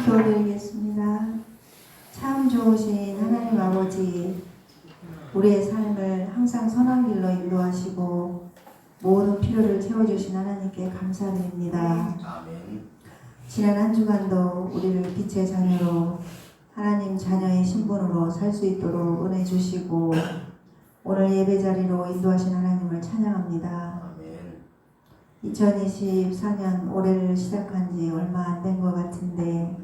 기도드리겠습니다. 참 좋으신 하나님 아버지, 우리의 삶을 항상 선한 길로 인도하시고 모든 필요를 채워주신 하나님께 감사드립니다. 아멘. 지난 한 주간도 우리를 빛의 자녀로, 하나님 자녀의 신분으로 살 수 있도록 은혜 주시고 오늘 예배 자리로 인도하신 하나님을 찬양합니다. 아멘. 2024년 올해를 시작한 지 얼마 안 된 것 같은데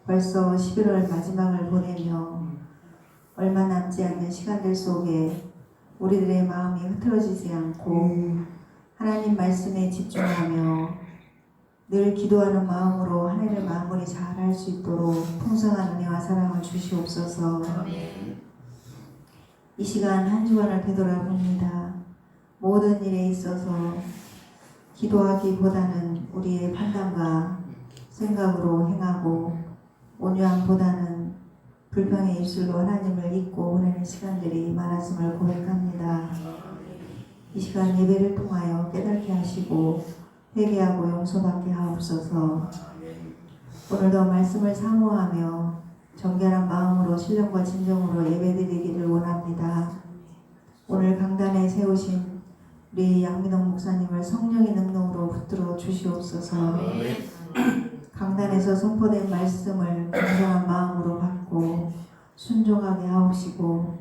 벌써 11월 마지막을 보내며 얼마 남지 않는 시간들 속에 우리들의 마음이 흐트러지지 않고 하나님 말씀에 집중하며 늘 기도하는 마음으로 한 해를 마무리 잘 할 수 있도록 풍성한 은혜와 사랑을 주시옵소서. 이 시간 한 주간을 되돌아봅니다. 모든 일에 있어서 기도하기보다는 우리의 판단과 생각으로 행하고 온유함보다는 불평의 입술로 하나님을 잊고 보내는 시간들이 많았음을 고백합니다. 이 시간 예배를 통하여 깨닫게 하시고 회개하고 용서받게 하옵소서. 오늘도 말씀을 사모하며 정결한 마음으로 신령과 진정으로 예배드리기를 원합니다. 오늘 강단에 세우신 우리 양민홍 목사님을 성령의 능력으로 붙들어 주시옵소서. 강단에서 선포된 말씀을 겸손한 마음으로 받고 순종하게 하옵시고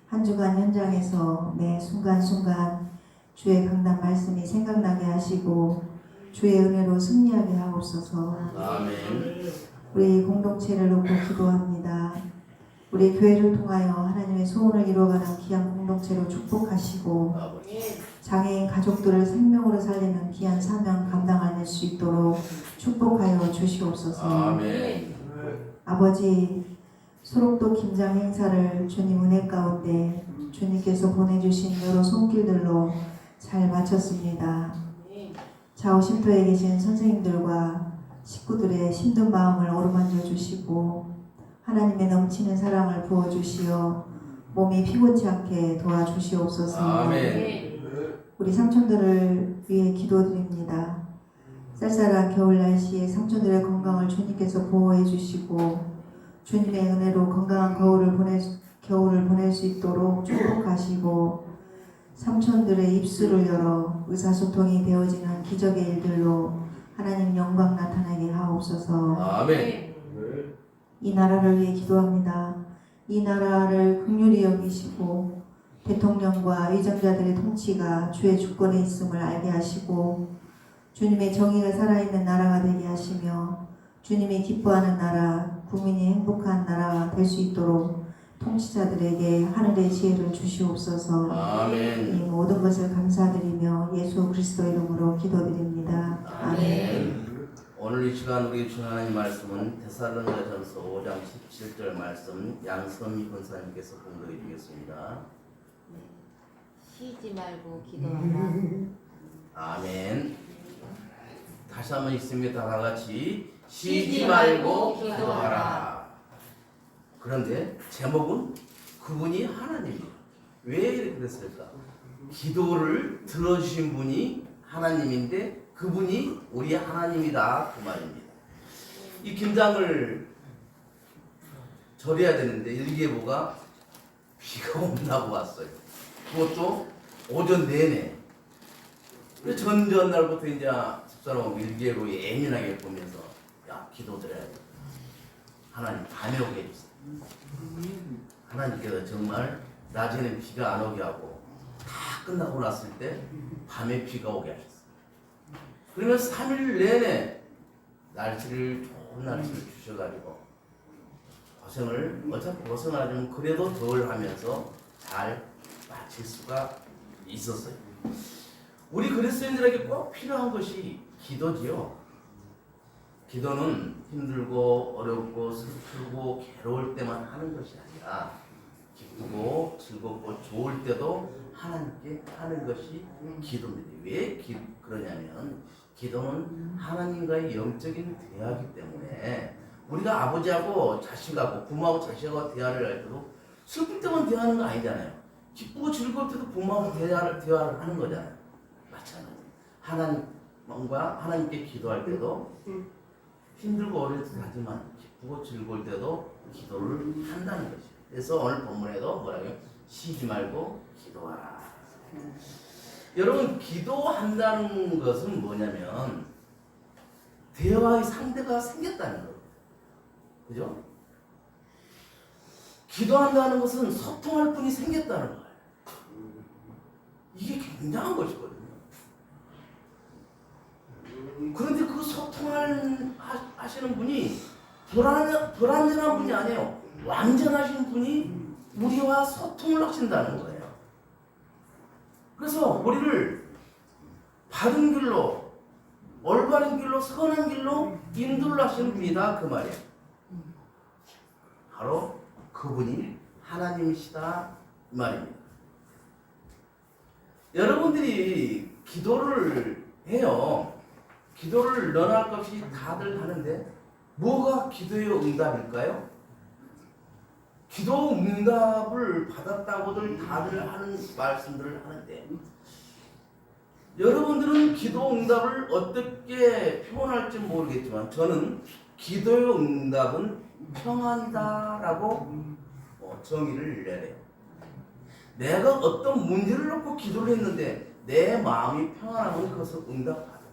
한 주간 현장에서 매 순간순간 주의 강단 말씀이 생각나게 하시고 주의 은혜로 승리하게 하옵소서. 아멘. 우리 공동체를 놓고 기도합니다. 우리 교회를 통하여 하나님의 소원을 이루어가는 귀한 공동체로 축복하시고 장애인 가족들을 생명으로 살리는 귀한 사명 감당할 수 있도록 축복하여 주시옵소서. 아멘. 아버지, 소록도 김장 행사를 주님 은혜 가운데 주님께서 보내주신 여러 손길들로 잘 마쳤습니다. 좌우심터에 계신 선생님들과 식구들의 힘든 마음을 어루만져 주시고 하나님의 넘치는 사랑을 부어주시어 몸이 피곤치 않게 도와주시옵소서. 아멘. 우리 삼촌들을 위해 기도드립니다. 쌀쌀한 겨울 날씨에 삼촌들의 건강을 주님께서 보호해 주시고 주님의 은혜로 건강한 겨울을 보낼 수 있도록 축복하시고 삼촌들의 입술을 열어 의사소통이 되어지는 기적의 일들로 하나님 영광 나타나게 하옵소서. 아멘. 이 나라를 위해 기도합니다. 이 나라를 긍휼히 여기시고 대통령과 의정자들의 통치가 주의 주권에 있음을 알게 하시고 주님의 정의가 살아있는 나라가 되게 하시며 주님이 기뻐하는 나라, 국민이 행복한 나라가 될 수 있도록 통치자들에게 하늘의 지혜를 주시옵소서. 아멘. 이 모든 것을 감사드리며 예수 그리스도 이름으로 기도드립니다. 아멘. 오늘 이 시간 우리 주신 하나님 말씀은 데살로니가전서 5장 17절 말씀 양선미 권사님께서 공독해 주겠습니다. 쉬지 말고 기도하라. 아멘. 다시 한번 읽습니다. 다 같이 쉬지 말고 기도하라. 그런데 제목은 그분이 하나님이에요. 왜 이렇게 됐을까? 기도를 들어주신 분이 하나님인데 그분이 우리 하나님이다 그 말입니다. 이 김장을 절해야 되는데 일기예보가 비가 온다고 왔어요. 그것도 오전 내내. 전날부터 이제 집사람하고 일기예보 예민하게 보면서 야 기도드려야 돼. 하나님 밤에 오게 해주세요. 하나님께서 정말 낮에는 비가 안 오게 하고 다 끝나고 났을 때 밤에 비가 오게 하셨어요. 그러면 3일 내내 좋은 날씨를 주셔가지고 고생을 어차피 고생하지만 그래도 덜 하면서 잘 마칠 수가 있었어요. 우리 그리스도인들에게 꼭 필요한 것이 기도지요. 기도는 힘들고 어렵고 슬프고 괴로울 때만 하는 것이 아니라 기쁘고 즐겁고 좋을 때도 하나님께 하는 것이 기도입니다. 왜 그러냐면 기도는 하나님과의 영적인 대화이기 때문에 우리가 아버지하고 자식하고 부모하고 자식하고 대화를 할 때도 슬플 때만 대화하는 거 아니잖아요. 기쁘고 즐거울 때도 부모하고 대화를 하는 거잖아요. 마찬가지. 하나님과 하나님께 기도할 때도 힘들고 어려울 때 하지만 기쁘고 즐거울 때도 기도를 한다는 것이에요. 그래서 오늘 본문에도 뭐라고요? 쉬지 말고 기도하라. 여러분, 기도한다는 것은 뭐냐면 대화의 상대가 생겼다는 거예요. 그죠? 기도한다는 것은 소통할 분이 생겼다는 거예요. 이게 굉장한 것이거든요. 그런데 그 소통하시는 분이 불완전한 분이 아니에요. 완전하신 분이 우리와 소통을 하신다는 거예요. 그래서 우리를 바른 길로, 올바른 길로, 선한 길로 인도를 하시는 분이다, 그 말이에요. 바로 그분이 하나님이시다, 이 말입니다. 여러분들이 기도를 해요. 기도를 너나 할 것 없이 다들 하는데 뭐가 기도의 응답일까요? 기도 응답을 받았다고들 다들 하는 말씀들을 하는데 여러분들은 기도 응답을 어떻게 표현할지 모르겠지만 저는 기도의 응답은 평안이다라고 정의를 내려요. 내가 어떤 문제를 놓고 기도를 했는데 내 마음이 평안하면 그것을 응답받는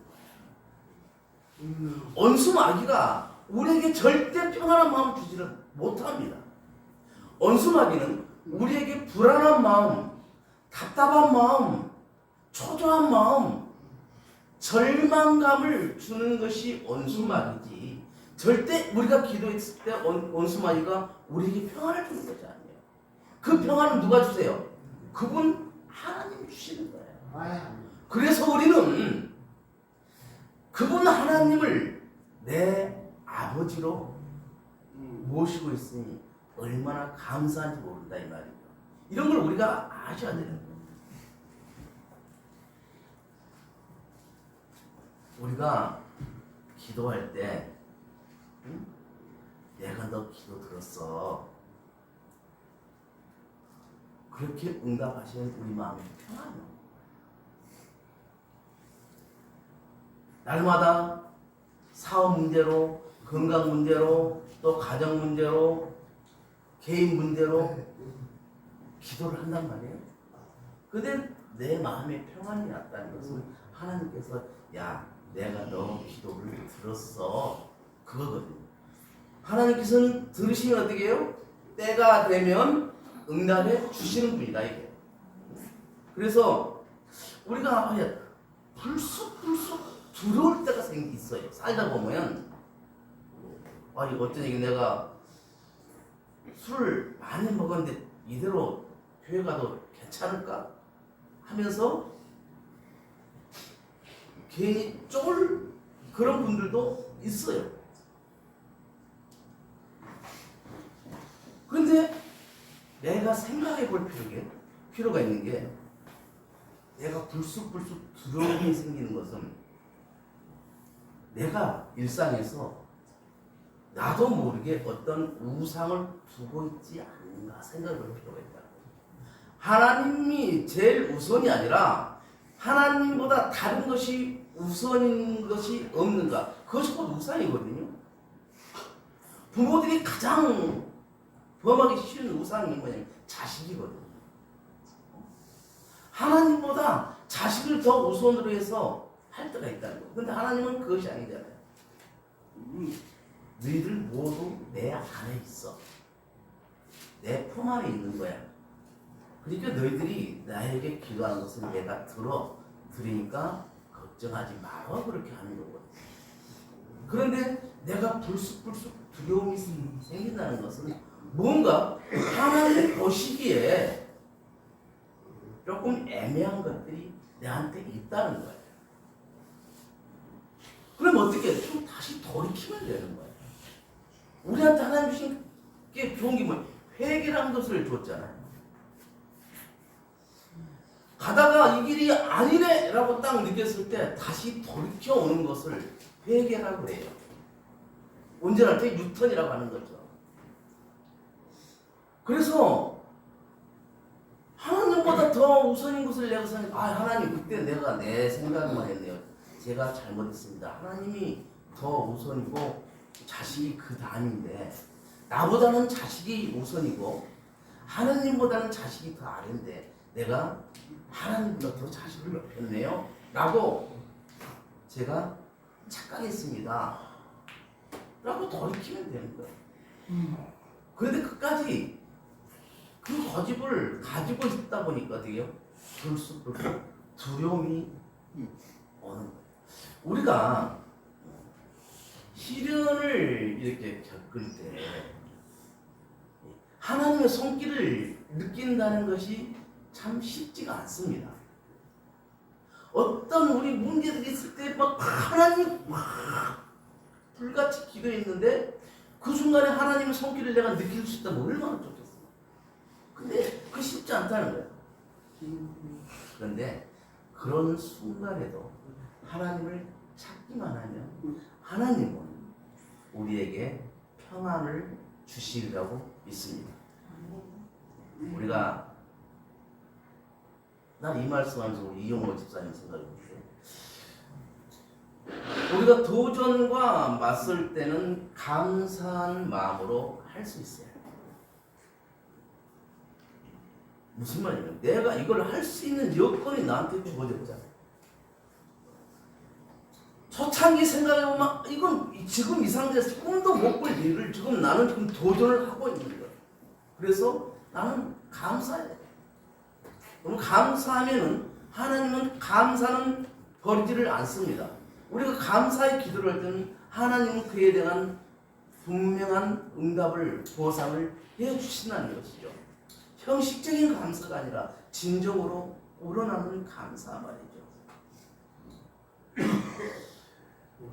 거예요. 원수마귀가 우리에게 절대 평안한 마음을 주지를 못합니다. 원수마귀는 우리에게 불안한 마음, 답답한 마음, 초조한 마음, 절망감을 주는 것이 원수마귀지 절대 우리가 기도했을 때 원수마귀가 우리에게 평안을 주는 것이 아니에요. 그 평안은 누가 주세요? 그분 하나님 주시는 거예요. 그래서 우리는 그분 하나님을 내 아버지로 모시고 있으니 얼마나 감사한지 모른다, 이 말이죠. 이런 걸 우리가 아셔야 되는 거예요. 우리가 기도할 때 내가 너 기도 들었어. 그렇게 응답하시는 우리 마음이 평안해요. 날마다 사업 문제로, 건강 문제로, 또 가정 문제로, 개인 문제로 기도를 한단 말이에요. 근데 내 마음에 평안이 났다는 것은 하나님께서 야, 내가 너 기도를 들었어. 그거거든요. 하나님께서는 들으시면 어떻게 해요? 때가 되면 응답해 주시는 분이다, 이게. 그래서 우리가 불쑥 두려울 때가 있어요. 살다 보면 아니 어쩐지 내가 술을 많이 먹었는데 이대로 교회 가도 괜찮을까? 하면서 괜히 쫄 그런 분들도 있어요. 그런데 내가 생각해 볼 필요가 있는 게 내가 불쑥 두려움이 생기는 것은 내가 일상에서 나도 모르게 어떤 우상을 두고 있지 않는가 생각해 볼 필요가 있다. 하나님이 제일 우선이 아니라 하나님보다 다른 것이 우선인 것이 없는가? 그것이 곧 우상이거든요. 부모들이 가장 범하기 쉬운 우상이 뭐냐면 자식이거든요. 하나님보다 자식을 더 우선으로 해서 할 때가 있다는 거예요. 근데 하나님은 그것이 아니잖아요. 너희들 모두 내 안에 있어. 내 품 안에 있는 거야. 그러니까 너희들이 나에게 기도하는 것을 내가 들으니까 걱정하지 마라 그렇게 하는 거거든요. 그런데 내가 불쑥 두려움이 생긴다는 것은 뭔가 하나님 보시기에 조금 애매한 것들이 내한테 있다는 거예요. 그럼 어떻게 해? 좀 다시 돌이키면 되는 거예요. 우리한테 하나님 주신 게 좋은 게 뭐예요? 회개라는 것을 줬잖아요. 가다가 이 길이 아니네 라고 딱 느꼈을 때 다시 돌이켜 오는 것을 회개라고 해요. 운전할 때 유턴이라고 하는 거죠. 그래서 하나님보다 더 우선인 것을 내가 생각해, 하나님 그때 내가 내 생각만 했네요. 제가 잘못했습니다. 하나님이 더 우선이고 자식이 그 다음인데 나보다는 자식이 우선이고 하나님보다는 자식이 더 아래인데 내가 하나님보다 더 자식을 높였네요 라고 제가 착각했습니다 라고 돌이키면 되는 거예요. 그런데 끝까지 그 고집을 가지고 있다 보니까 어떻게요? 불쑥 두려움이 오는 거예요. 우리가 시련을 이렇게 겪을 때 하나님의 손길을 느낀다는 것이 참 쉽지가 않습니다. 어떤 우리 문제들이 있을 때 막 하나님 막 불같이 기도했는데 그 순간에 하나님의 손길을 내가 느낄 수 있다면 얼마나 좋겠어. 근데 그 쉽지 않다는 거예요. 그런데 그런 순간에도 하나님을 찾기만 하면 하나님은 우리에게 평안을 주시리라고 믿습니다. 우리가 난 이 말씀하면서 우리 이용호 집사님 생각이 드는데 우리가 도전과 맞설 때는 감사한 마음으로 할 수 있어요. 무슨 말이냐면 내가 이걸 할 수 있는 여건이 나한테 주어졌잖아요. 초창기 생각해보면 이건 지금 이 상태에서 꿈도 못 꿀 일을 지금 나는 지금 도전을 하고 있는 거예요. 그래서 나는 감사해야 돼. 그럼 감사하면은 하나님은 감사는 버리지를 않습니다. 우리가 감사의 기도를 할 때는 하나님은 그에 대한 분명한 응답을 보상을 해주신다는 것이죠. 형식적인 감사가 아니라 진정으로 우러나는 감사 말이죠.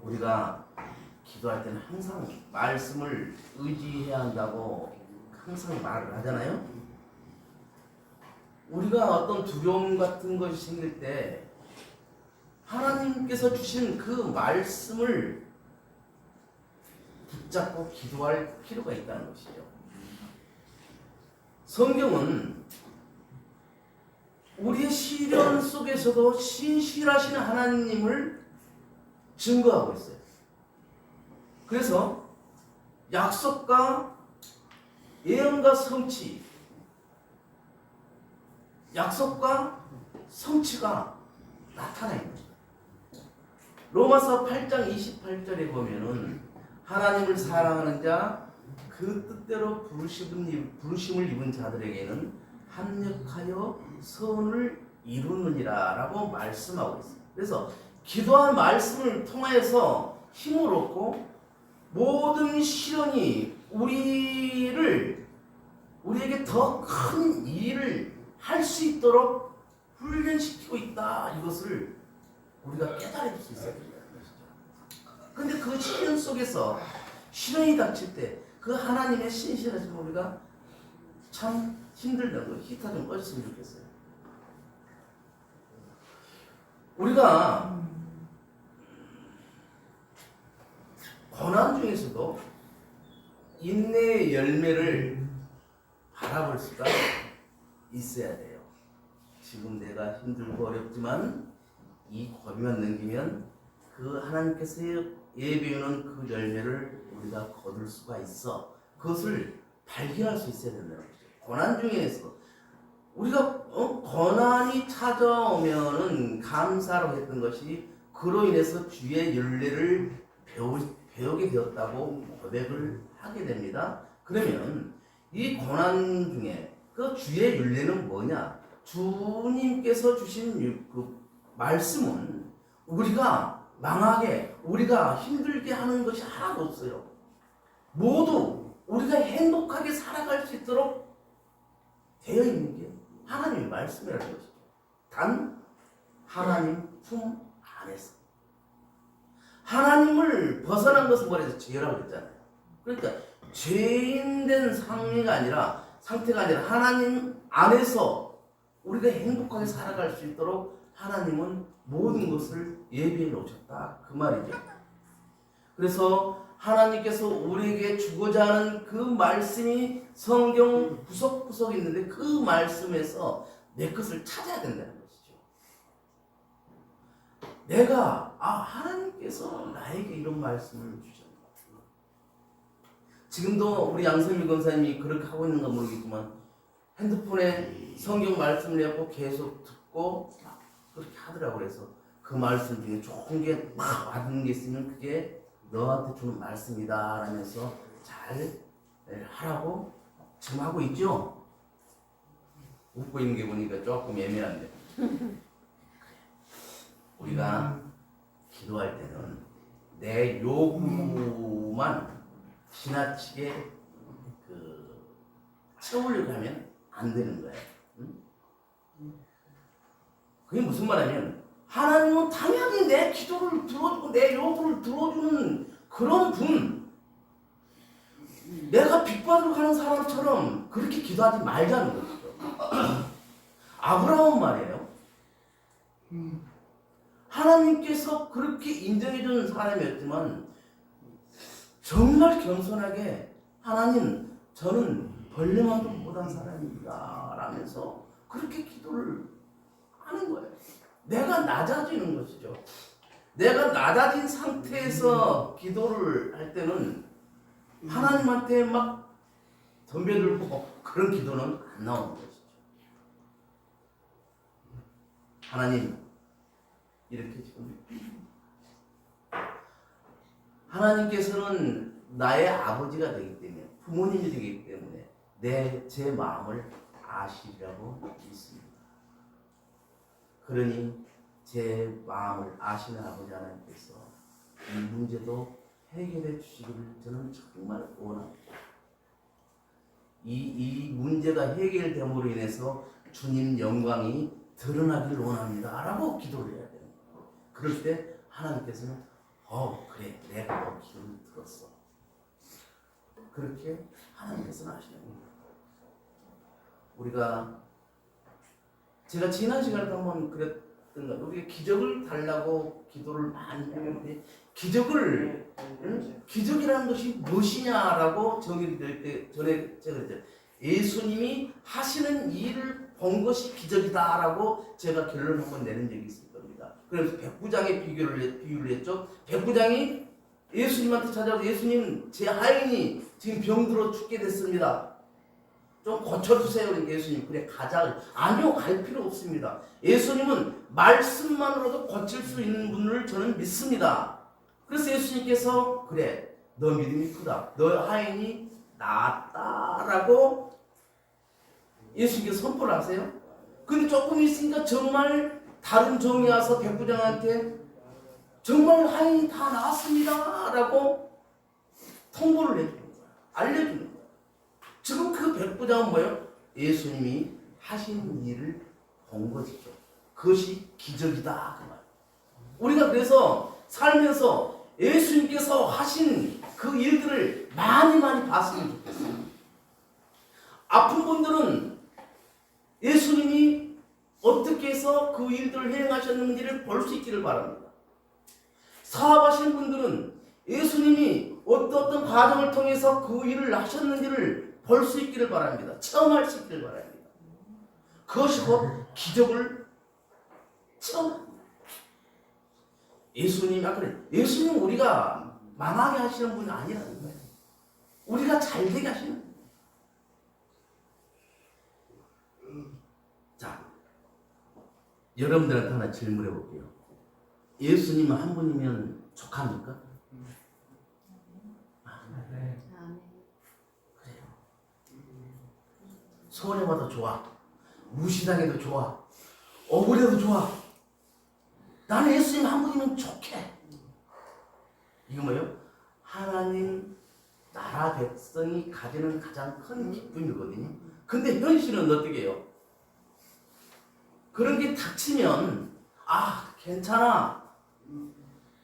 우리가 기도할 때는 항상 말씀을 의지해야 한다고 항상 말을 하잖아요. 우리가 어떤 두려움 같은 것이 생길 때 하나님께서 주신 그 말씀을 붙잡고 기도할 필요가 있다는 것이죠. 성경은 우리의 시련 속에서도 신실하신 하나님을 증거하고 있어요. 그래서 약속과 예언과 성취, 약속과 성취가 나타나 있는 거예요. 로마서 8장 28절에 보면은 하나님을 사랑하는 자, 그 뜻대로 부르심을 입은 자들에게는 합력하여 선을 이루느니라 라고 말씀하고 있어요. 그래서 기도한 말씀을 통해서 힘을 얻고 모든 시련이 우리에게 더 큰 일을 할 수 있도록 훈련시키고 있다. 이것을 우리가 깨달을 수 있어야 된다는 것이죠. 근데 그 시련 속에서 시련이 닥칠 때 그 하나님의 신실하신 우리가 참 힘들다는 거 히터 좀 꺼졌으면 좋겠어요. 우리가 고난 중에서도 인내의 열매를 바라볼 수가 있어야 돼요. 지금 내가 힘들고 어렵지만 이 고비만 넘기면 그 하나님께서 예비하는 그 열매를 우리가 거둘 수가 있어. 그것을 발견할 수 있어야 된다는 거죠. 고난 중에서 우리가 고난이 찾아오면은 감사라고 했던 것이 그로 인해서 주의 열매를 배우게 되었다고 고백을 하게 됩니다. 그러면 이 고난 중에 그 주의 윤례는 뭐냐? 주님께서 주신 그 말씀은 우리가 망하게, 우리가 힘들게 하는 것이 하나도 없어요. 모두 우리가 행복하게 살아갈 수 있도록 되어 있는 게 하나님의 말씀이라는 것이죠. 단 하나님 품 안에서. 하나님을 벗어난 것은 뭐래서 죄라고 했잖아요. 그러니까 죄인된 상태가 아니라 하나님 안에서 우리가 행복하게 살아갈 수 있도록 하나님은 모든 것을 예비해 놓으셨다. 그 말이죠. 그래서 하나님께서 우리에게 주고자 하는 그 말씀이 성경 구석구석에 있는데 그 말씀에서 내 것을 찾아야 된다는 것이죠. 내가 하나님께서 나에게 이런 말씀을 주셨다. 지금도 우리 양성미 권사님이 그렇게 하고 있는 건 모르겠지만 핸드폰에 성경 말씀을 내고 계속 듣고 그렇게 하더라고요. 그래서 그 말씀 중에 좋은 게 막 와닿는 게 있으면 그게 너한테 주는 말씀이다 라면서 잘 하라고 지금 하고 있죠? 웃고 있는 게 보니까 조금 예민한데 우리가 기도할 때는 내 요구만 지나치게 채우려고 하면 안 되는 거예요. 응? 그게 무슨 말이냐면 하나님은 당연히 내 기도를 들어주고 내 요구를 들어주는 그런 분, 내가 빚받으러 가는 사람처럼 그렇게 기도하지 말자는 것이죠. 아브라함 말이에요. 하나님께서 그렇게 인정해주는 사람이었지만 정말 겸손하게 하나님 저는 벌레만도 못한 사람입니다 라면서 그렇게 기도를 하는 거예요. 내가 낮아지는 것이죠. 내가 낮아진 상태에서 기도를 할 때는 하나님한테 막 덤벼들고 그런 기도는 안 나오는 것이죠. 하나님 이렇게 지금 하나님께서는 나의 아버지가 되기 때문에 부모님이 되기 때문에 제 마음을 아시리라고 믿습니다. 그러니 제 마음을 아시는 아버지 하나님께서 이 문제도 해결해 주시기를 저는 정말 원합니다. 이 문제가 해결됨으로 인해서 주님 영광이 드러나기를 원합니다 라고 기도를 해야 돼요. 그럴 때 하나님께서는 그래 내가 너 기도를 들었어. 그렇게 하나님께서는 하시는 겁니다. 우리가 제가 지난 시간에 한번 그랬던 거 우리가 기적을 달라고 기도를 많이 했는데 기적이라는 것이 무엇이냐라고 정의를 낼 때 전에 제가 그랬죠. 예수님이 하시는 일을 본 것이 기적이다라고 제가 결론을 한번 내는 적이 있을 겁니다. 그래서 백부장의 비유를 했죠. 백부장이 예수님한테 찾아와서 예수님 제 하인이 지금 병들어 죽게 됐습니다. 좀 고쳐주세요. 그러니까 예수님 그래 가자. 아니요 갈 필요 없습니다. 예수님은 말씀만으로도 고칠 수 있는 분을 저는 믿습니다. 그래서 예수님께서 그래 너 믿음이 크다. 너 하인이 나았다라고 예수님께서 선포를 하세요. 근데 조금 있으니까 정말 다른 종이 와서 백부장한테 정말 하인이 다 나았습니다 라고 통보를 해주는 거야. 알려주는 거야. 지금 그 백부장은 뭐예요? 예수님이 하신 일을 본 것이죠. 그것이 기적이다 그 말. 우리가 그래서 살면서 예수님께서 하신 그 일들을 많이 봤으면 좋겠어요. 아픈 분들은 예수님이 어떻게 해서 그 일들을 행하셨는지를 볼 수 있기를 바랍니다. 사업하신 분들은 예수님이 어떤 과정을 통해서 그 일을 하셨는지를 볼 수 있기를 바랍니다. 체험할 수 있기를 바랍니다. 그것이 곧 기적을 체험합니다. 예수님은 우리가 망하게 하시는 분이 아니라는 거예요. 우리가 잘 되게 하시는 거예요. 자, 여러분들한테 하나 질문해 볼게요. 예수님 한 분이면 족합니까? 네. 그래요. 손해봐도 좋아. 무시당해도 좋아. 억울해도 좋아. 나는 예수님 한 분이면 좋게. 이거 뭐예요? 하나님 나라 백성이 가지는 가장 큰 기쁨이거든요. 근데 현실은 어떻게 해요? 그런 게 닥치면 괜찮아.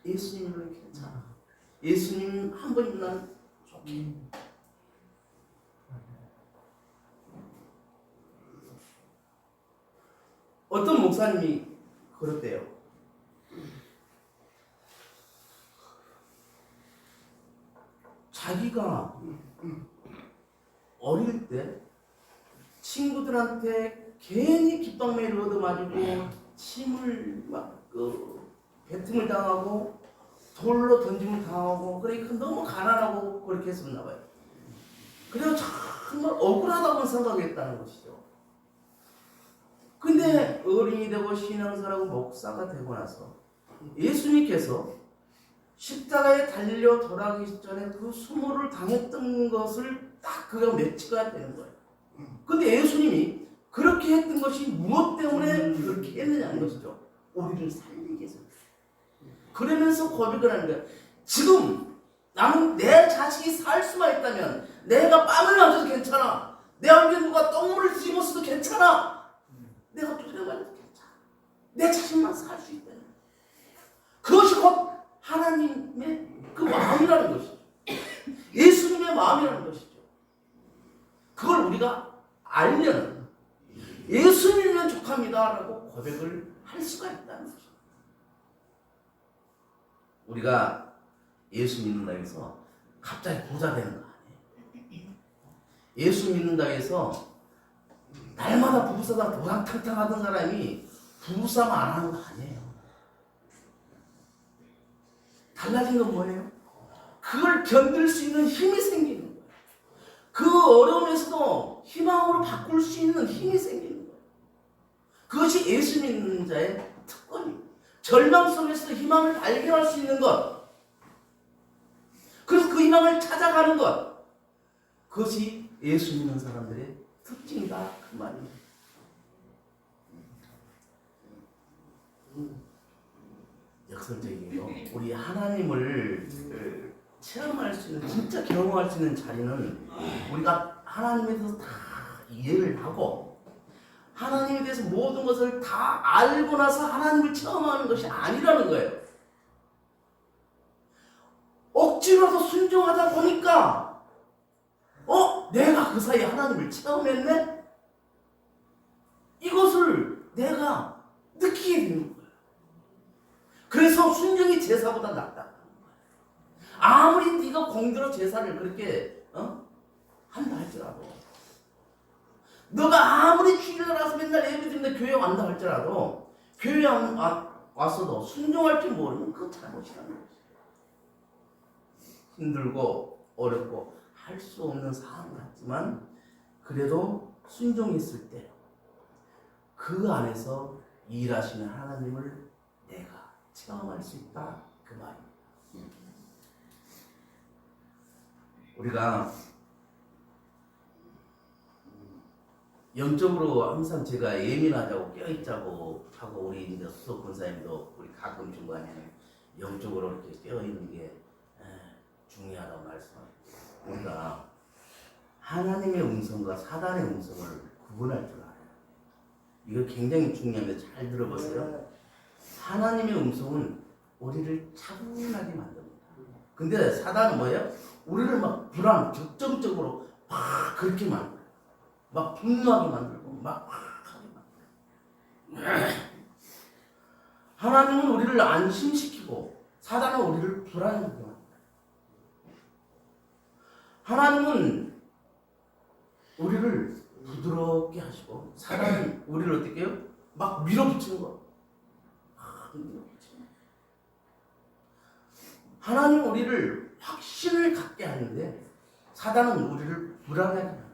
예수님은 괜찮아. 예수님 한 번이면 난 좋게. 어떤 목사님이 그랬대요. 자기가 어릴 때 친구들한테 괜히 깃방매를 얻어맞고 침을 막 배틈을 당하고 돌로 던짐을 당하고 그러니까 너무 가난하고 그렇게 했었나 봐요. 그래서 정말 억울하다고 생각했다는 것이죠. 근데 어린이 되고 신앙사라고 목사가 되고 나서 예수님께서 십자가에 달려 돌아가기 전에 그 수모를 당했던 것을 딱 그가 맺히가 되는 거예요. 근데 예수님이 그렇게 했던 것이 무엇 때문에 그렇게 했느냐는 것이죠. 우리를 살리기 위해서. 그러면서 고백을 하는 거예요. 지금 나는 내 자식이 살 수만 있다면 내가 뺨을 맞아도 괜찮아. 내 앞에 누가 똥물을 뒤집었어도 괜찮아. 내가 두려워해도 괜찮아. 내 자식만 살 수 있다면. 그것이 곧 하나님의 그 마음이라는 것이죠. 예수님의 마음이라는 것이죠. 그걸 우리가 알면 예수님이면 족합니다라고 고백을 할 수가 있다는 것이죠. 우리가 예수 믿는다 해서 갑자기 부자 되는 거 아니에요. 예수 믿는다 해서 날마다 부부싸다 도랑탕탕 하던 사람이 부부싸움 안 하는 거 아니에요. 달라진 건 뭐예요? 그걸 견딜 수 있는 힘이 생기는 거예요. 그 어려움에서도 희망으로 바꿀 수 있는 힘이 생기는 거예요. 그것이 예수 믿는 자의 특권입니다. 절망 속에서도 희망을 발견할 수 있는 것. 그래서 그 희망을 찾아가는 것. 그것이 예수 믿는 사람들의 특징이다. 그 말입니다. 역설적인 거. 우리 하나님을 체험할 수 있는, 진짜 경험할 수 있는 자리는 우리가 하나님에 대해서 다 이해를 하고 하나님에 대해서 모든 것을 다 알고 나서 하나님을 체험하는 것이 아니라는 거예요. 억지로라도 순종하다 보니까 내가 그 사이에 하나님을 체험했네? 이것을 내가 느끼게 되는 거예요. 그래서 순종이 제사보다 낫다. 아무리 네가 공대로 제사를 그렇게 한다 할지라도, 너가 아무리 주일에 나서 맨날 예배 드리는데 교회 왔다 할지라도, 교회 왔어도 순종할 줄 모르면 그건 잘못이라는 거지. 힘들고 어렵고 할 수 없는 상황 같지만 그래도 순종했을 때 그 안에서 일하시는 하나님을 내가 체험할 수 있다. 그 말입니다. 우리가 영적으로 항상 제가 예민하자고 깨어있자고 하고, 우리 이제 수석 권사님도 우리 가끔 중간에 영적으로 이렇게 깨어있는 게 중요하다고 말씀합니다. 우리가 하나님의 음성과 사단의 음성을 구분할 줄 알아요. 이거 굉장히 중요한데 잘 들어보세요. 하나님의 음성은 우리를 차분하게 만듭니다. 근데 사단은 뭐예요? 우리를 막 적정적으로 막 그렇게 만들어요. 막 분노하게 만들고 막 하게 만들어요. 하나님은 우리를 안심시키고 사단은 우리를 불안하게 만들어요. 하나님은 우리를 부드럽게 하시고 사단은 우리를 어떻게 해요? 막 밀어붙이는 거. 하나님은 우리를 확신을 갖게 하는데 사단은 우리를 불안하게 합니다.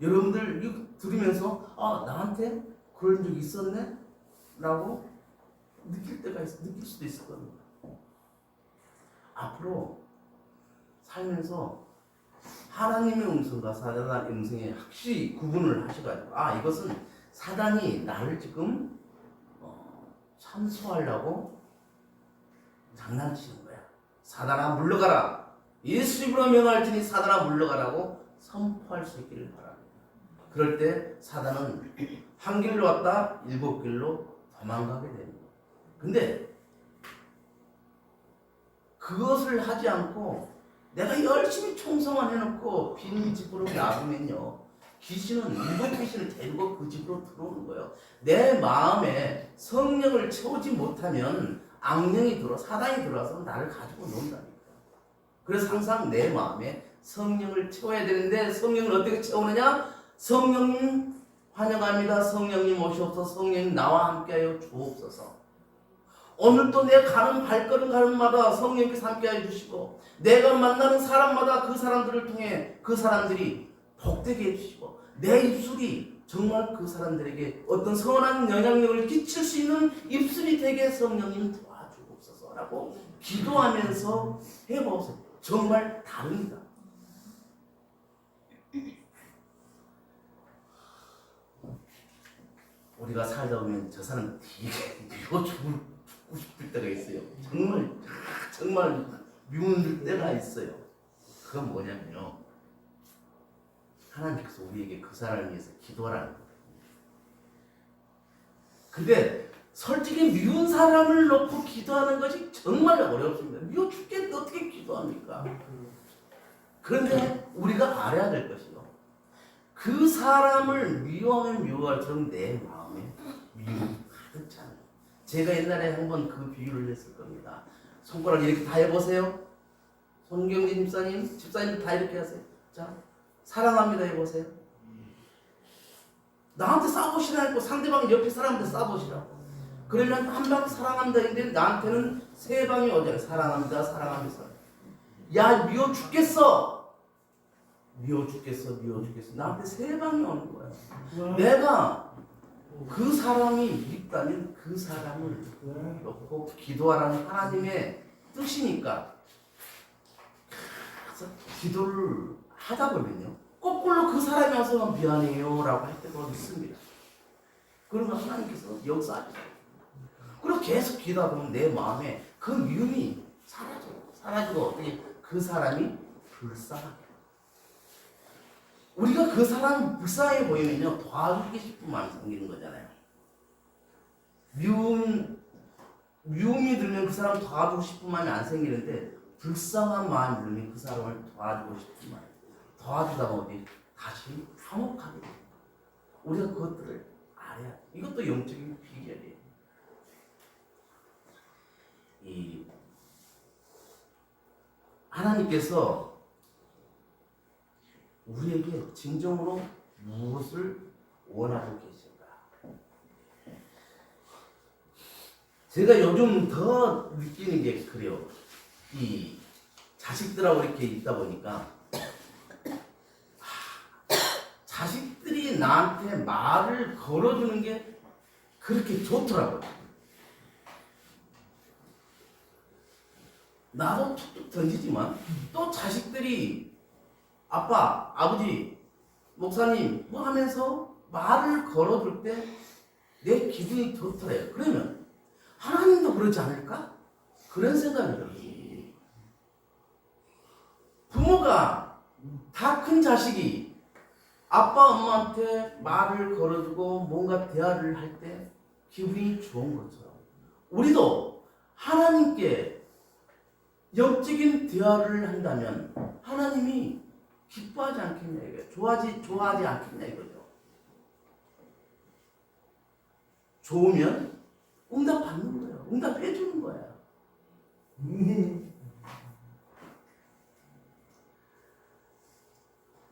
여러분들 이거 들으면서 나한테 그런 적이 있었네? 라고 느낄 수도 있을 겁니다. 앞으로 살면서 하나님의 음성과 사단의 음성에 확실히 구분을 하셔가지고, 이것은 사단이 나를 지금 참소하려고 장난치는 거야. 사단아 물러가라. 예수 이름으로 명할지니 사단아 물러가라고 선포할 수 있기를 바랍니다. 그럴 때 사단은 한 길로 왔다 7길로 도망가게 됩니다. 근데 그것을 하지 않고 내가 열심히 총성만 해놓고 빈 집으로 놔두면요, 귀신은 7귀신을 데리고 그 집으로 들어오는 거예요. 내 마음에 성령을 채우지 못하면 악령이 사단이 들어와서 나를 가지고 논다니까. 그래서 항상 내 마음에 성령을 채워야 되는데, 성령을 어떻게 채우느냐? 성령님 환영합니다. 성령님 오시옵소서. 성령님 나와 함께하여 주옵소서. 오늘도 내 가는 발걸음 가는마다 성령께서 함께해 주시고 내가 만나는 사람마다 그 사람들을 통해 그 사람들이 복되게 해주시고 내 입술이 정말 그 사람들에게 어떤 선한 영향력을 끼칠 수 있는 입술이 되게 성령님 도와주옵소서라고 기도하면서 해보세요. 정말 다릅니다. 우리가 살다 보면 저 사람 되게 미워 죽고 싶을 때가 있어요. 정말 미운 때가 있어요. 그건 뭐냐면요, 하나님께서 우리에게 그 사람을 위해서 기도하라는 거예요. 근데 솔직히 미운 사람을 놓고 기도하는 것이 정말 어렵습니다. 미워 죽겠는데 어떻게 기도합니까? 그런데 우리가 알아야 될 것이요, 그 사람을 미워하면 미워할수록 내 마음에 미움이 가득 차요. 제가 옛날에 한번 그 비유를 했을 겁니다. 손가락 이렇게 다 해보세요. 손경진 집사님 다 이렇게 하세요. 자, 사랑합니다 해보세요. 나한테 싸보시라고, 상대방 옆에 사람한테 싸보시라고. 그러면 한 방 사랑합니다 했는데 나한테는 세 방이 오잖아요. 사랑합니다, 사랑합니다. 야, 미워 죽겠어. 미워 죽겠어. 나한테 세 방이 오는 거야. 내가 그 사람이 밉다면 그 사람을 놓고 기도하라는 하나님의 뜻이니까, 그래서 기도를 하다 보면요, 거꾸로 그 사람이 와서 미안해요 라고 할 때도 있습니다. 그러면 하나님께서 역사하시죠. 그리고 계속 기도하다 보면 내 마음에 그 미움이 사라지고 어떻게 그 사람이 불쌍하게, 우리가 그 사람이 불쌍해 보이면요 도와주고 싶은 마음이 생기는 거잖아요. 미움이 들면 그 사람 도와주고 싶은 마음이 안 생기는데, 불쌍한 마음이 들면 그 사람을 도와주고 싶은 마음, 도와주다 보니 다시 화목하게 됩니다. 우리가 그것들을 알아야 돼. 이것도 영적인 비결이에요. 이 하나님께서 우리에게 진정으로 무엇을 원하고 계신가? 제가 요즘 더 느끼는 게 그래요. 이 자식들하고 이렇게 있다 보니까 자식들이 나한테 말을 걸어주는 게 그렇게 좋더라고요. 나도 툭툭 던지지만 또 자식들이 아빠, 아버지, 목사님 뭐 하면서 말을 걸어줄 때 내 기분이 좋더래요. 그러면 하나님도 그러지 않을까? 그런 생각이 들어요. 부모가 다 큰 자식이 아빠, 엄마한테 말을 걸어주고 뭔가 대화를 할 때 기분이 좋은 것처럼 우리도 하나님께 영적인 대화를 한다면 하나님이 기뻐하지 않겠냐 이거예요. 좋아하지 않겠냐 이거죠. 좋으면 응답 받는 거예요. 응답해 주는 거예요.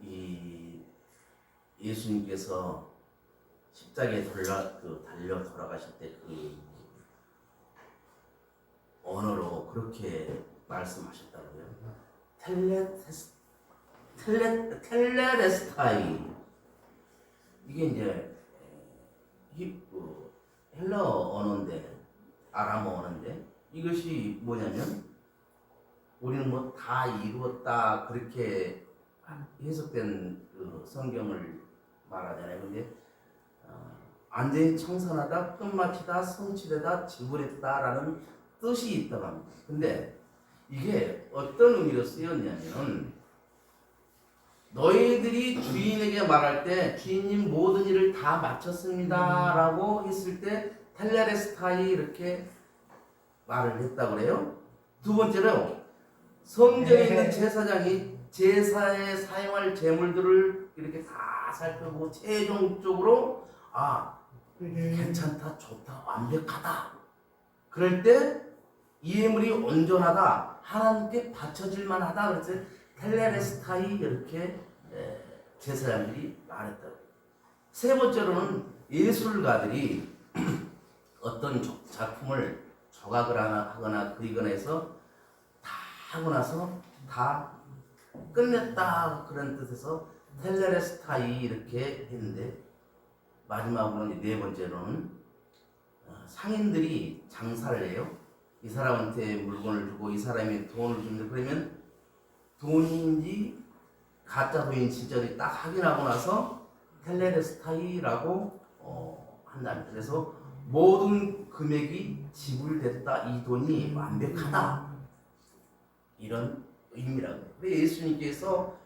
이 예수님께서 십자가에 달려 돌아가실 때 그 언어로 그렇게 말씀하셨다고요. 텔레레스타이, 이게 이제 헬러 언어인데, 아람어 언어인데, 이것이 뭐냐면 우리는 뭐 다 이루었다 그렇게 해석된 그 성경을 말하잖아요. 근데 완전히 청산하다, 끝마치다, 성취되다, 지불했다라는 뜻이 있다고 합니다. 근데 이게 어떤 의미로 쓰였냐면, 너희들이 주인에게 말할 때 주인님 모든 일을 다 마쳤습니다 라고 했을 때 텔레레스타이 이렇게 말을 했다고 그래요. 두 번째로, 성전에 있는 제사장이 제사에 사용할 제물들을 이렇게 다 살펴보고 최종적으로 괜찮다, 좋다, 완벽하다, 그럴 때 이 예물이 온전하다, 하나님께 바쳐질 만하다, 그래서 텔레레스타이 이렇게 제사장들이 말했다고. 세 번째로는 예술가들이 어떤 작품을 조각을 하거나 그리거나 해서 다 하고 나서 다 끝냈다 그런 뜻에서 텔레레스타이 이렇게 했는데, 마지막으로는 네 번째로는 상인들이 장사를 해요. 이 사람한테 물건을 주고 이 사람이 돈을 주는데, 그러면 돈인지 가짜 돈인지 진짜인지 딱 확인하고 나서 텔레레스타이라고 한다. 그래서 모든 금액이 지불됐다, 이 돈이 완벽하다, 이런 의미라고 해요. 그래서 예수님께서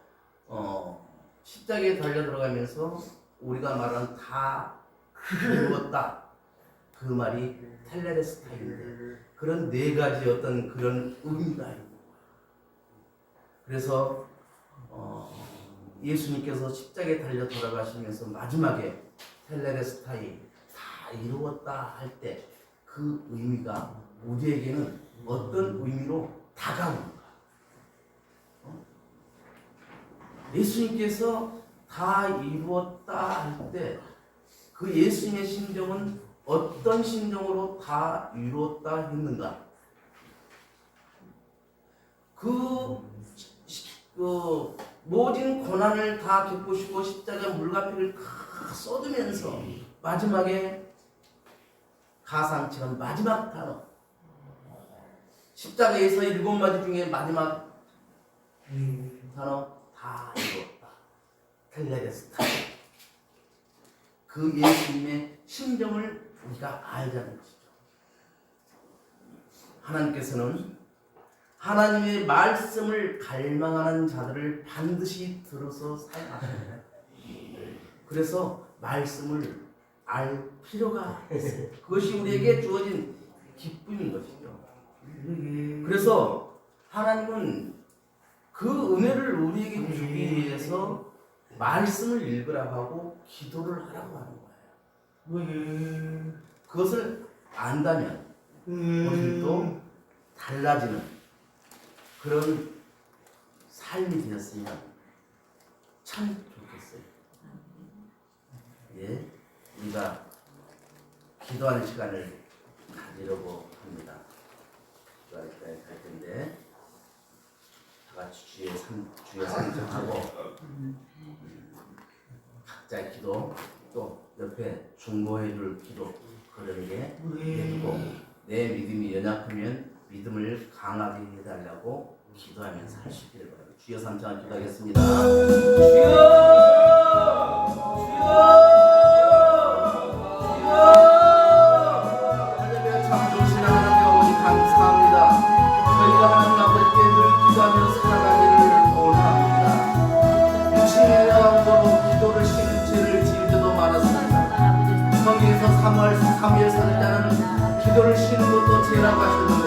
십자가에 달려 들어가면서 우리가 말하는 다 이루었다, 그 말이 텔레레스타인데, 그런 네 가지 어떤 그런 의미가 있는 거예요. 그래서 예수님께서 십자가에 달려 돌아가시면서 마지막에 텔레레스타이, 다 이루었다 할 때 그 의미가 우리에게는 어떤 의미로 다가옵니까? 예수님께서 다 이루었다 할 때 그 예수님의 심정은 어떤 심정으로 다 이루었다 했는가? 그 모든 고난을 다 겪으시고 십자가 물가피를 다 쏟으면서 마지막에 가상처럼 마지막 단어, 십자가에서 7마디 중에 마지막 단어, 다 이루었다, 텔레레스타이. 그 예수님의 심정을 우리가 알자는 것이죠. 하나님께서는 하나님의 말씀을 갈망하는 자들을 반드시 들어서 사용하십니다. 그래서 말씀을 알 필요가 있어요. 그것이 우리에게 주어진 기쁨인 것이죠. 그래서 하나님은 그 은혜를 우리에게 주기 위해서 말씀을 읽으라고 하고 기도를 하라고 하는 거예요. 그것을 안다면 우리도 달라지는 그런 삶이 되었으면 참 좋겠어요. 예, 우리가 기도하는 시간을 가지려고 합니다. 기도할 시간을 갈 텐데, 다 같이 주의 상정하고 각자의 기도, 또 옆에 중보해줄 기도, 그런 게 해두고, 내 믿음이 연약하면 믿음을 강하게 해달라고 기도하면서 할 수 있기를 바랍니다. 주여 삼창 기도하겠습니다. 주여! 사무엘 선지자는 기도를 쉬는 것도 죄라고 하셨는데,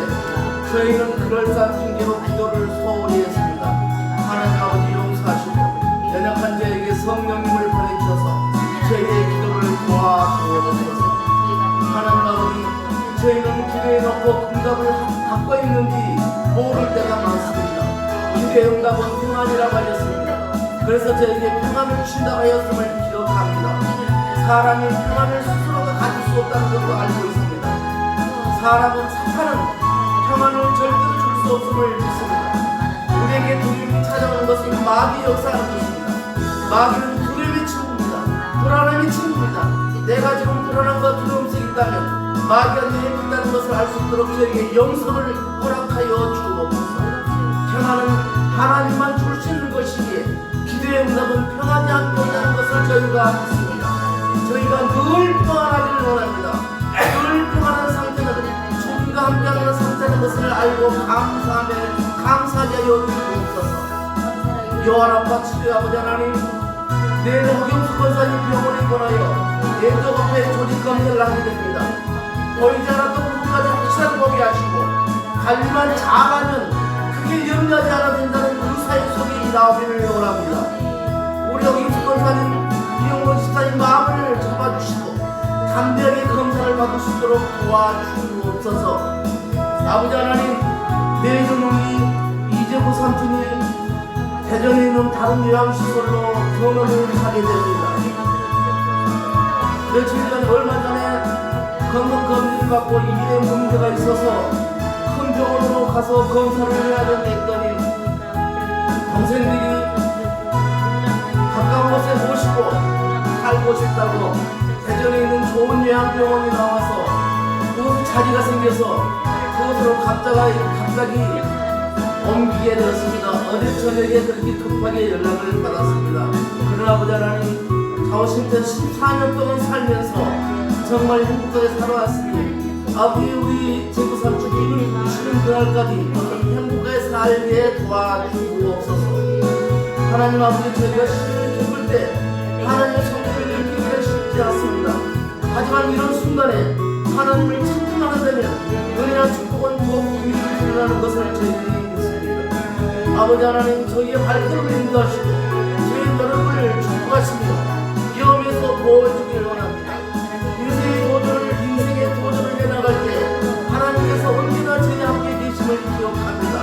저희는 그럴싸한 핑계로 기도를 소홀히 했습니다. 하나님 아버지 용서하시고 연약한 자에게 성령님을 보내주셔서 저희의 기도를 도와주옵소서. 하나님 아버지, 저희는 기도해 놓고 응답을 받고 있는지 모를 때가 많습니다. 기도의 응답은 평안이라고 하셨습니다. 그래서 저에게 평안을 주신다고 하였음을 기억합니다. 사람이 평안을 스스로가 가질 수 없다는 것도 알고 있습니다. 사람은 사탄은 평안을 절대로 줄 수 없음을 믿습니다. 우리에게 두려움이 찾아오는 것은 마귀의 역사라는 것입니다. 마귀는 두려움의 친구입니다. 불안함의 친구입니다. 내가 지금 불안한 것 두려움 속에 있다면 마귀가 내 옆에 있다는 것을 알 수 있도록 저에게 영성을 허락하여 주옵소서. 평안은 하나님만 줄 수 있는 것이기에 기도의 응답은 평안이 함께 온다는 것을 저희가 믿습니다. 저희가 늘 평안하기를 원합니다. 늘 평안한 상태는 주님과 함께하는 상태는 것을 알고 감사하게 하여 주옵소서. 여호와 아빠 치료 아버지 하나님, 내일 허경수 권사님 병원에 입원하여 예적 앞에 조직 검사를 하게 됩니다. 보이지 않았던 부분까지 확실하게 보게 하시고, 관리만 잘하면 크게 염려하지 않아도 된다는 그 사역 속에 나오기를 원합니다. 우리 허경수 권사님 이용원 시사님 마음을 잡아주시고 담대하게 검사를 받을 수 있도록 도와주옵소서. 아버지 하나님, 내일은 우리 이재구 삼촌이 대전에 있는 다른 요양시설로 전원을 하게 됩니다. 며칠 전 얼마 전에 건강검진을 받고 이에 문제가 있어서 큰 병원으로 가서 검사를 해야 된다더니 동생들이 가까운 곳에 모시고 살고 싶다고 대전에 있는 좋은 요양병원이 나와서 그곳에 자리가 생겨서 그곳으로 갑자기 옮기게 되었습니다. 어제 저녁에 그렇게 급하게 연락을 받았습니다. 그러나 아버지 하나님 자오신테 14년 동안 살면서 정말 행복하게 살아왔으니 아버지 우리 제구삼촌이 주시는 그날까지 행복하게 살게 도와주옵소서. 하나님 아버지 저희가 시련을 겪을 때 하나님의 성품을 느끼기가 쉽지 않습니다. 하지만 이런 순간에 하나님을 찾기만 한다면 은혜와 축복은 더욱 일어나는 것을 저희들이 믿습니다. 아버지 하나님 저희의 발걸음을 인도하시고 저희 여러분을 축복하시며 위험에서 보호해주길 원합니다. 인생의 도전을 해나갈 때 하나님께서 언제나 저희 함께 계심을 기억합니다.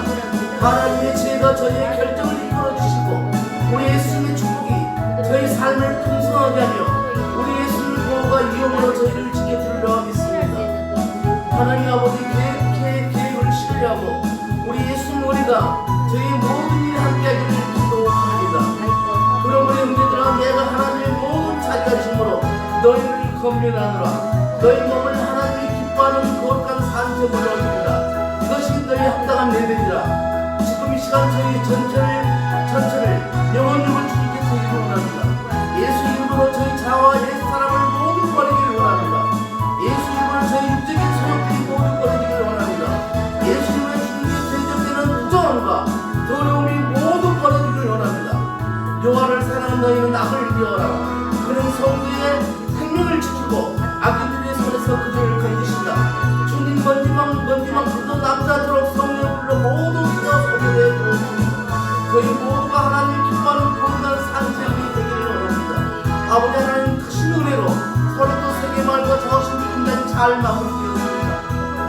하나님의 지혜가 저희의 결정을 이끌어주시고 우리 예수님의 축복이 저희 삶을 풍성하게 하며 우리 예수님의 보호가 위험으로 저희를 지켜주리라 믿습니다. 하나님 아버지 계획을 신뢰하고 우리 예수님 우리가 저희 모든 일에 함께하기를 기도합니다. 그럼 우리 형제들아 내가 하나님의 모든 자기가 힘으로 너희를 건면하노라. 너희 몸을 하나님이 기뻐하는 거룩한 산제물로 올리라. 이것이 너희 합당한 예배니라. 지금 이 시간 저희 전체를 영혼육을 주님께 드리기를 원합니다. 예수 이름으로 저희 자와 옛 사람을 모두 버리기를 원합니다. 예수 이름으로 저희 육적인 소욕들이 모두 버리기를 원합니다. 예수 이름으로 주님께 대적되는 부정함과 더러움이 모두 버리기를 원합니다. 여호와를 사랑하는 너희는 악을 미워하라. 그는 성도의 생명을 지키고 악인들의 손에서 그들을 건지신다. 주님 먼지만큼도 남자도록 성령을 불러 모두 기도와 소개해 주옵소서. 저희 모두가 하나님 기뻐하는 거룩한 산제물이 되기를 원합니다. 아버지 하나님 크신 은혜로 서로도 세계말과 자오신 분단이 잘 마무리되었습니다.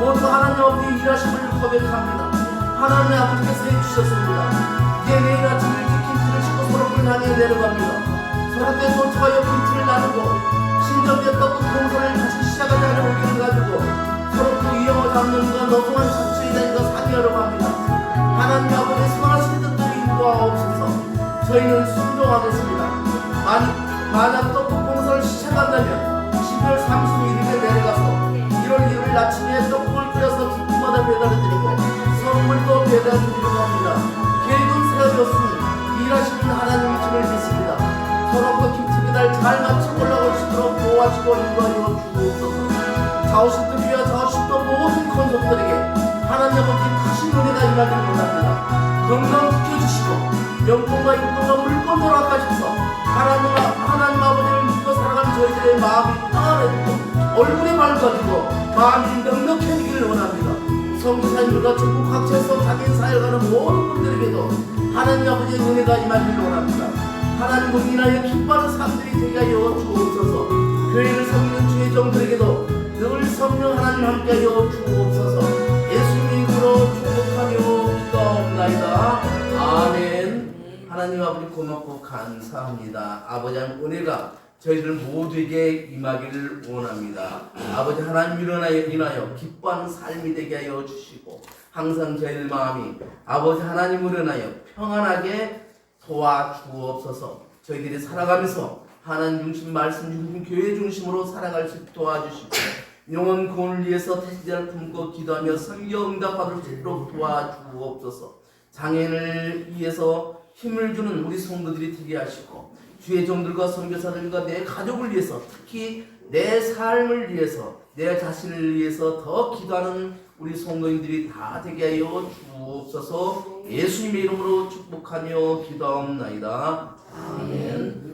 모두 하나님 아버지 일하심을 고백합니다. 하나님 아버지께서 해주셨습니다. 이제 내일 아침 일찍 김치를 싣고 서로를 향해 내려갑니다. 서로 때 도처가여 김치를 나누고 신정대 떡국 공사를 다시 시작하자는 의견을 가지고 서로 그 위험을 잡는 것 너무한 자초이다니까 상의하러 갑니다. 하나님 아버지 선하신 뜻대로 인도하옵소서. 저희는 순종하겠습니다. 만약 떡국 공사를 시작한다면 12월 31일에 내려가서 1월 1일 아침에 떡국을 끓여서 집집마다 배달해드리고 선물도 배달해드리려고 합니다. 계획은 세워졌으니 일하시는 하나님의 힘을 믿습니다. 서로 그 김치 배달 잘 마치고 올라올 수 있도록 도와주고 인도하여 주옵소서. 자오신들이와 자오신도 모든 권속들에게 하나님 아버지 크신 은혜가 임하길 원합니다. 건강 지켜주시고 명품과 인권과 물건도 낚아주셔서 하나님 아버지를 믿고 살아가는 저희들의 마음이 평안해지고 얼굴이 밝아지고 마음이 넉넉해지기를 원합니다. 성교사님들과 전국 각처에서 장애인 사역하는 모든 분들에게도 하나님 아버지의 은혜가 임하기를 원합니다. 하나님을 인하여 기뻐하는 사람들이 되게 하여 주옵소서. 교회를 섬기는 주의 종들에게도 늘 성령 하나님 함께하여 주옵소서. 예수님 이름으로 축복하며 기도하옵나이다. 아멘. 하나님 아버지 고맙고 감사합니다. 아버지 하나님 은혜가 저희들 모두에게 임하기를 원합니다. 아버지 하나님 인하여 기뻐하는 삶이 되게 하여 주시고 항상 저희들 마음이 아버지 하나님을 인하여 평안하게 도와주옵소서. 저희들이 살아가면서 하나님 중심, 말씀 중심, 교회 중심으로 살아갈 수 있도록 도와주시고 영혼 구원을 위해서 태지자를 품고 기도하며 성경 응답받을 수 있도록 도와주옵소서. 장애인을 위해서 힘을 주는 우리 성도들이 되게 하시고 주의 종들과 선교사들과 내 가족을 위해서 특히 내 삶을 위해서 내 자신을 위해서 더 기도하는 우리 성도님들이 다 되게 하여 주옵소서. 예수님의 이름으로 축복하며 기도하옵나이다. 아멘.